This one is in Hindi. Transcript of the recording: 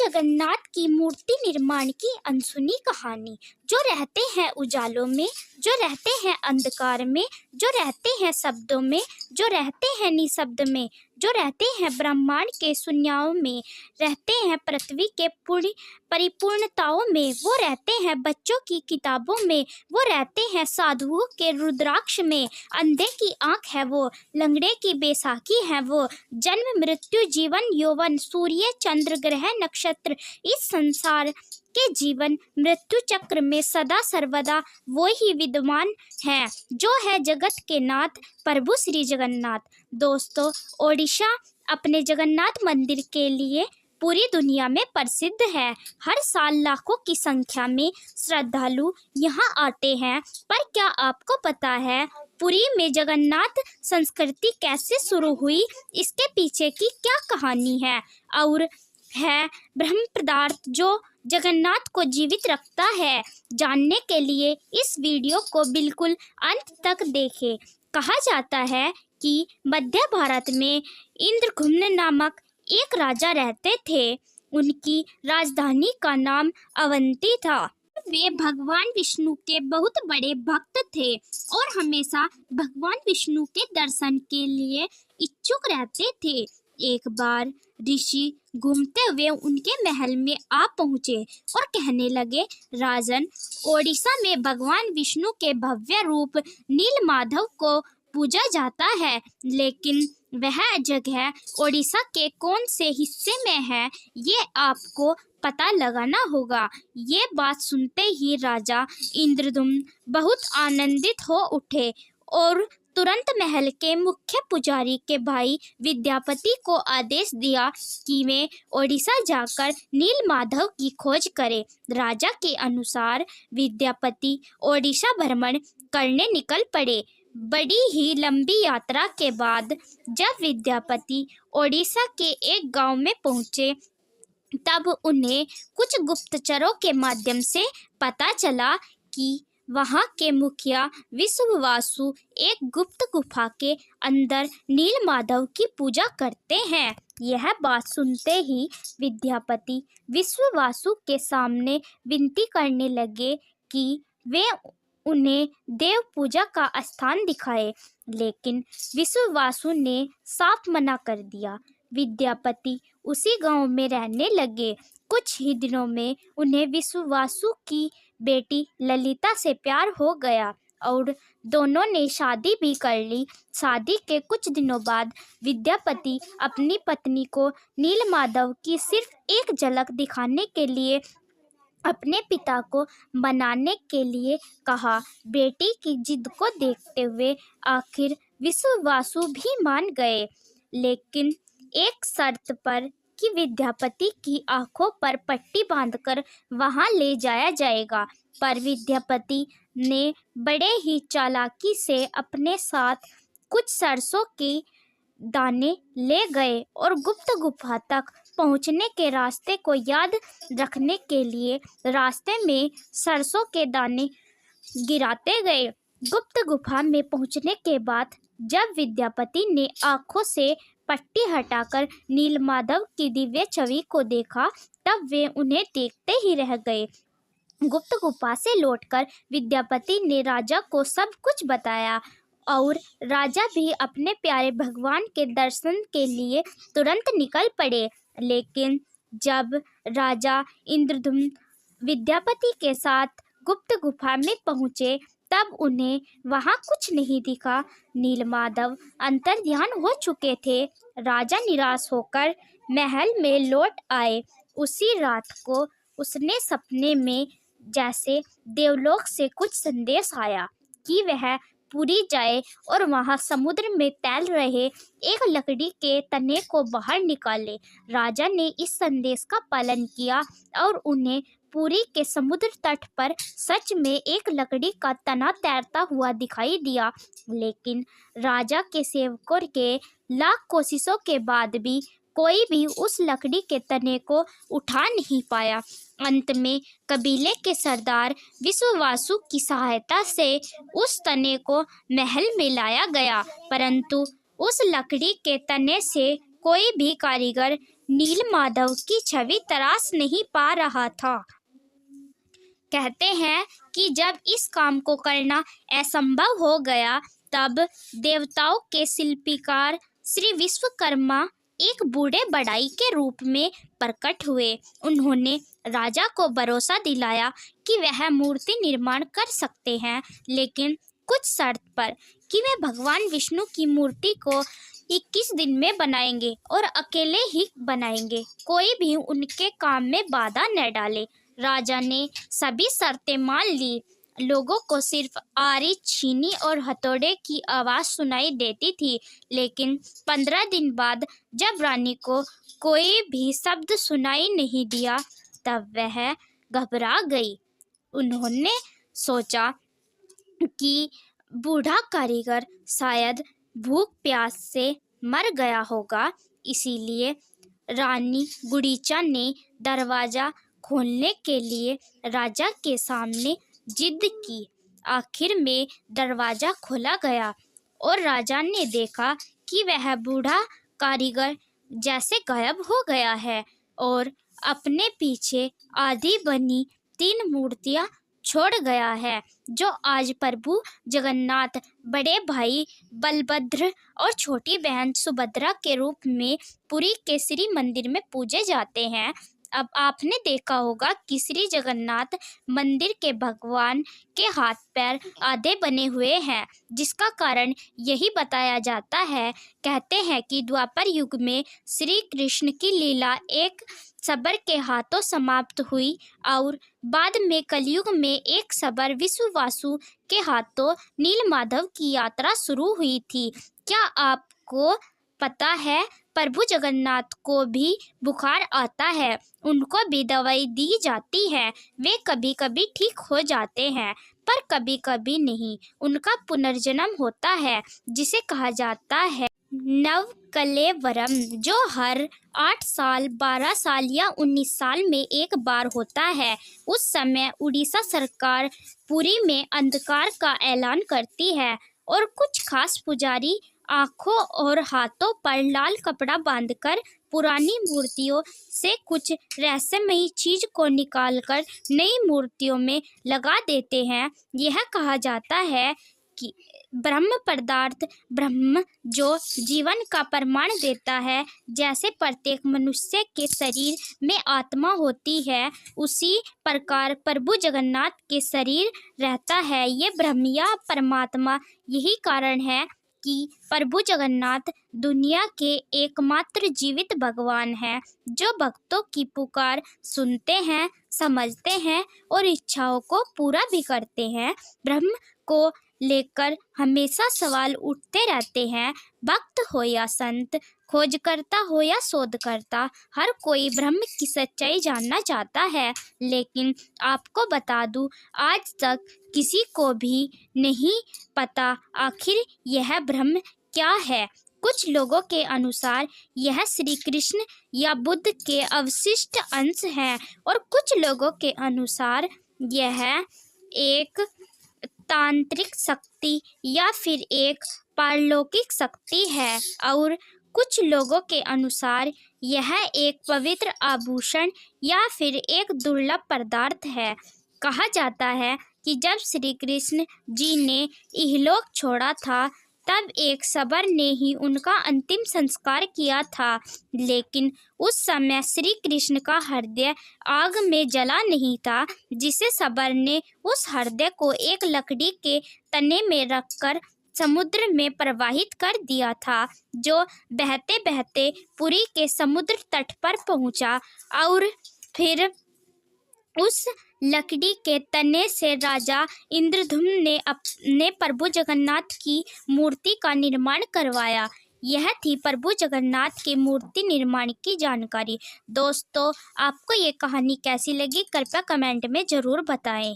जगन्नाथ की मूर्ति निर्माण की अनसुनी कहानी। जो रहते हैं उजालों में, जो रहते हैं अंधकार में, जो रहते हैं शब्दों में, जो रहते हैं निशब्द में, जो रहते हैं ब्रह्मांड के शून्याओं में, रहते हैं पृथ्वी के पूरी परिपूर्णताओं में, वो रहते हैं बच्चों की किताबों में, वो रहते हैं साधुओं के रुद्राक्ष में। अंधे की आंख है वो, लंगड़े की बैसाखी है वो, जन्म मृत्यु जीवन यौवन, सूर्य चंद्र ग्रह नक्षत्र, इस संसार के जीवन मृत्यु चक्र में सदा सर्वदा वो ही विद्यमान है, जो है जगत के नाथ प्रभु श्री जगन्नाथ। दोस्तों, ओडिशा अपने जगन्नाथ मंदिर के लिए पूरी दुनिया में प्रसिद्ध है। हर साल लाखों की संख्या में श्रद्धालु यहाँ आते हैं। पर क्या आपको पता है पुरी में जगन्नाथ संस्कृति कैसे शुरू हुई, इसके पीछे की क्या कहानी है और है ब्रह्म पदार्थ जो जगन्नाथ को जीवित रखता है? जानने के लिए इस वीडियो को बिल्कुल अंत तक देखें। कहा जाता है कि मध्य भारत में इंद्रघुम्न नामक एक राजा रहते थे। उनकी राजधानी का नाम अवंती था। वे भगवान विष्णु के बहुत बड़े भक्त थे और हमेशा भगवान विष्णु के दर्शन के लिए इच्छुक रहते थे। एक बार ऋषि घूमते हुए उनके महल में आ पहुँचे और कहने लगे, राजन, ओडिशा में भगवान विष्णु के भव्य रूप नीलमाधव को पूजा जाता है, लेकिन वह जगह ओडिशा के कौन से हिस्से में है, ये आपको पता लगाना होगा। ये बात सुनते ही राजा इंद्रदुम्न बहुत आनंदित हो उठे और तुरंत महल के मुख्य पुजारी के भाई विद्यापति को आदेश दिया कि वे ओडिशा जाकर नीलमाधव की खोज करें। राजा के अनुसार विद्यापति ओडिशा भ्रमण करने निकल पड़े। बड़ी ही लंबी यात्रा के बाद जब विद्यापति ओडिशा के एक गांव में पहुंचे, तब उन्हें कुछ गुप्तचरों के माध्यम से पता चला कि वहां के मुखिया विश्ववासु एक गुप्त गुफा के अंदर नीलमाधव की पूजा करते हैं। यह बात सुनते ही विद्यापति विश्ववासु के सामने विनती करने लगे कि वे उन्हें देव पूजा का स्थान दिखाए, लेकिन विश्ववासु ने साफ मना कर दिया। विद्यापति उसी गांव में रहने लगे। कुछ ही दिनों में उन्हें विश्ववासु की बेटी ललिता से प्यार हो गया और दोनों ने शादी भी कर ली। शादी के कुछ दिनों बाद विद्यापति अपनी पत्नी को नीलमाधव की सिर्फ एक झलक दिखाने के लिए अपने पिता को मनाने के लिए कहा। बेटी की जिद को देखते हुए आखिर विश्ववासु भी मान गए, लेकिन एक शर्त पर कि विद्यापति की आंखों पर पट्टी बांधकर वहां ले जाया जाएगा। पर विद्यापति ने बड़े ही चालाकी से अपने साथ कुछ सरसों के दाने ले गए और गुप्त गुफा तक पहुंचने के रास्ते को याद रखने के लिए रास्ते में सरसों के दाने गिराते गए। गुप्त गुफा में पहुंचने के बाद जब विद्यापति ने आंखों से पट्टी हटाकर नीलमाधव की दिव्य छवि को देखा, तब वे उन्हें देखते ही रह गए। गुप्त गुफा से लौटकर विद्यापति ने राजा को सब कुछ बताया और राजा भी अपने प्यारे भगवान के दर्शन के लिए तुरंत निकल पड़े। लेकिन जब राजा इंद्रदुम्न विद्यापति के साथ गुप्त गुफा में पहुँचे, तब उन्हें वहां कुछ नहीं दिखा। नीलमाधव अंतर्ध्यान हो चुके थे। राजा निराश होकर महल में लौट आए। उसी रात को उसने सपने में जैसे देवलोक से कुछ संदेश आया कि वह पुरी जाए और वहां समुद्र में तैर रहे एक लकड़ी के तने को बाहर निकाले। राजा ने इस संदेश का पालन किया और उन्हें पुरी के समुद्र तट पर सच में एक लकड़ी का तना तैरता हुआ दिखाई दिया। लेकिन राजा के सेवकों के लाख कोशिशों के बाद भी कोई भी उस लकड़ी के तने को उठा नहीं पाया। अंत में कबीले के सरदार विश्ववासु की सहायता से उस तने को महल में लाया गया, परंतु उस लकड़ी के तने से कोई भी कारीगर नीलमाधव की छवि तराश नहीं पा रहा था। कहते हैं कि जब इस काम को करना असंभव हो गया, तब देवताओं के शिल्पीकार श्री विश्वकर्मा एक बूढ़े बढ़ई के रूप में प्रकट हुए। उन्होंने राजा को भरोसा दिलाया कि वह मूर्ति निर्माण कर सकते हैं, लेकिन कुछ शर्त पर, कि वे भगवान विष्णु की मूर्ति को 21 दिन में बनाएंगे और अकेले ही बनाएंगे। कोई भी उनके काम में बाधा न डाले। राजा ने सभी शर्तें मान ली। लोगों को सिर्फ आरी, छीनी और हथौड़े की आवाज़ सुनाई देती थी, लेकिन 15 दिन बाद जब रानी को कोई भी शब्द सुनाई नहीं दिया, तब वह घबरा गई। उन्होंने सोचा कि बूढ़ा कारीगर शायद भूख प्यास से मर गया होगा। इसीलिए रानी गुड़ीचा ने दरवाज़ा खोलने के लिए राजा के सामने जिद की। आखिर में दरवाज़ा खोला गया और राजा ने देखा कि वह बूढ़ा कारीगर जैसे गायब हो गया है और अपने पीछे आधी बनी 3 मूर्तियां छोड़ गया है, जो आज प्रभु जगन्नाथ, बड़े भाई बलभद्र और छोटी बहन सुभद्रा के रूप में पुरी के श्री मंदिर में पूजे जाते हैं। अब आपने देखा होगा कि श्री जगन्नाथ मंदिर के भगवान के हाथ पैर आधे बने हुए हैं, जिसका कारण यही बताया जाता है। कहते हैं कि द्वापर युग में श्री कृष्ण की लीला एक शबर के हाथों समाप्त हुई और बाद में कलयुग में एक शबर विश्वावसु के हाथों नीलमाधव की यात्रा शुरू हुई थी। क्या आपको पता है, प्रभु जगन्नाथ को भी बुखार आता है, उनको भी दवाई दी जाती है। वे कभी कभी ठीक हो जाते हैं, पर कभी कभी नहीं। उनका पुनर्जन्म होता है, जिसे कहा जाता है नवकलेवरम, जो हर 8 साल, 12 साल या 19 साल में एक बार होता है। उस समय उड़ीसा सरकार पुरी में अंधकार का ऐलान करती है और कुछ खास पुजारी आँखों और हाथों पर लाल कपड़ा बांधकर पुरानी मूर्तियों से कुछ रहस्यमयी चीज को निकालकर नई मूर्तियों में लगा देते हैं। यह कहा जाता है कि ब्रह्म पदार्थ, ब्रह्म जो जीवन का प्रमाण देता है, जैसे प्रत्येक मनुष्य के शरीर में आत्मा होती है, उसी प्रकार प्रभु जगन्नाथ के शरीर रहता है। ये ब्रह्म या परमात्मा यही कारण है कि प्रभु जगन्नाथ दुनिया के एकमात्र जीवित भगवान हैं, जो भक्तों की पुकार सुनते हैं, समझते हैं और इच्छाओं को पूरा भी करते हैं। ब्रह्म को लेकर हमेशा सवाल उठते रहते हैं। भक्त हो या संत, खोजकर्ता हो या शोधकर्ता, हर कोई ब्रह्म की सच्चाई जानना चाहता है। लेकिन आपको बता दूं, आज तक किसी को भी नहीं पता आखिर यह ब्रह्म क्या है। कुछ लोगों के अनुसार यह श्री कृष्ण या बुद्ध के अवशिष्ट अंश हैं और कुछ लोगों के अनुसार यह एक तांत्रिक शक्ति या फिर एक पारलौकिक शक्ति है और कुछ लोगों के अनुसार यह एक पवित्र आभूषण या फिर एक दुर्लभ पदार्थ है। कहा जाता है कि जब श्री कृष्ण जी ने इहलोक छोड़ा था, तब एक शबर ने ही उनका अंतिम संस्कार किया था, लेकिन उस समय श्री कृष्ण का हृदय आग में जला नहीं था, जिसे शबर ने उस हृदय को एक लकड़ी के तने में रखकर समुद्र में प्रवाहित कर दिया था, जो बहते बहते पुरी के समुद्र तट पर पहुंचा और फिर उस लकड़ी के तने से राजा इंद्रधुम्न ने अपने प्रभु जगन्नाथ की मूर्ति का निर्माण करवाया। यह थी प्रभु जगन्नाथ की मूर्ति निर्माण की जानकारी। दोस्तों, आपको ये कहानी कैसी लगी, कृपया कमेंट में ज़रूर बताएं।